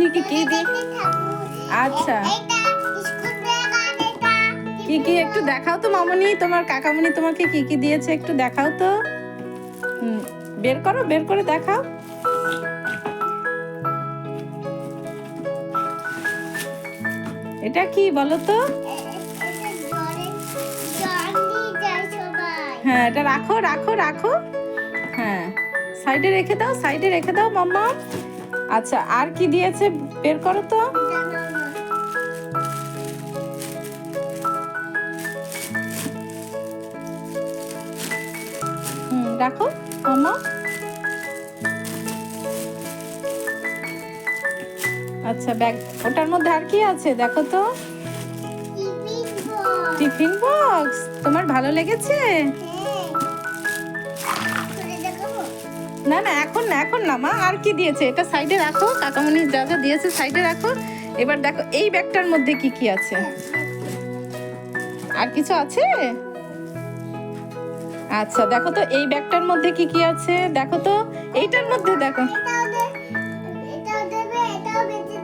কি কি কি দি আচ্ছা কি কি একটু দেখাও তো মামনি, তোমার কাকামণি তোমাকে কি কি দিয়েছে একটু দেখাও তো। বের করো, বের করে দেখাও। এটা কি বলো তো? হ্যাঁ, এটা রাখো রাখো রাখো। হ্যাঁ, সাইডে রেখে দাও, সাইডে রেখে দাও মাম্মা। আচ্ছা, আর কি দিয়েছে বের করো তো। রাখো মাম্মা। আচ্ছা, ব্যাগ ওটার মধ্যে আর কি আছে দেখো তো। টিফিন বক্স, তোমার ভালো লেগেছে? না না, এখন না, এখন না মা। আর কি দিয়েছে এটা সাইডে রাখো, কাকামণি যা যা দিয়েছে সাইডে রাখো। এবার দেখো এই ব্যাগটার মধ্যে কি কি আছে। আর কিছু আছে? আচ্ছা, দেখো তো এই ব্যাগটার মধ্যে কি কি আছে দেখো তো। এইটার মধ্যে দেখো।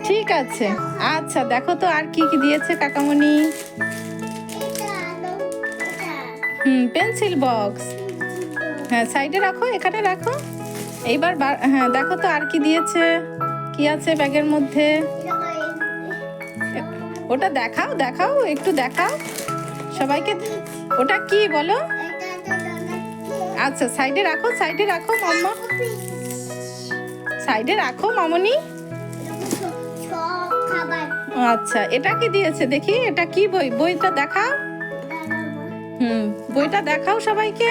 ঠিক আছে, আচ্ছা দেখো তো আর কি কি দিয়েছে কাকামণি। Pencil box. হ্যাঁ, সাইডে রাখো, এখানে রাখো। এইবার হ্যাঁ, দেখো তো আর কি দিয়েছে, কি আছে ব্যাগের মধ্যে। ওটা দেখাও, দেখাও একটু দেখাও সবাইকে। ওটা কি বলো? আচ্ছা, সাইডে রাখো, সাইডে রাখো মাম্মা, সাইডে রাখো মামনি। আচ্ছা, এটা কি দিয়েছে দেখি, এটা কি বই? বইটা দেখাও। বইটা দেখাও সবাইকে,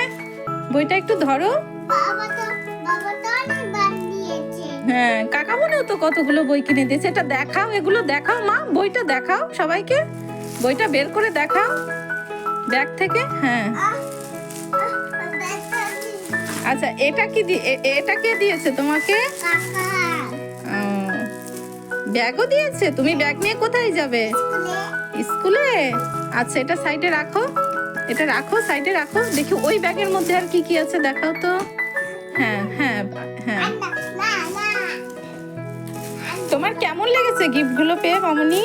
বইটা একটু ধরো। হ্যাঁ, কাকামণিও তো কতগুলো বই কিনে দিয়েছে। এটা দেখাও, এগুলো দেখাও মা, বইটা দেখাও সবাইকে, বইটা বের করে দেখাও ব্যাগ থেকে। হ্যাঁ, আচ্ছা, এটা কি এটা কে দিয়েছে তোমাকে? ব্যাগও দিয়েছে? তুমি ব্যাগ নিয়ে কোথায় যাবে? স্কুলে। আচ্ছা, এটা সাইডে রাখো, এটা রাখো, সাইডে রাখো। দেখি ওই ব্যাগের মধ্যে আর কি কি আছে দেখাও তো। হ্যাঁ হ্যাঁ হ্যাঁ, তোমার কেমন লেগেছে গিফটগুলো পেয়ে মামনি?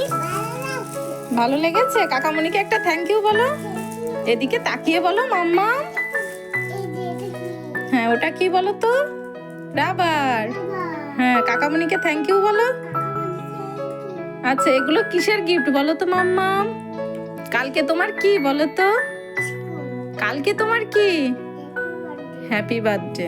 ভালো লেগেছে? কাকামণিকে একটা থ্যাংক ইউ বলো, এদিকে তাকিয়ে বলো মাম্মা। হ্যাঁ, ওটা কি বলো তো? রাবার। হ্যাঁ, কাকামণিকে থ্যাংক ইউ বলো। আচ্ছা, এগুলো কিসের গিফট বলো তো মাম্মা? কালকে তোমার কি বলো তো? কালকে তোমার কি? Happy birthday.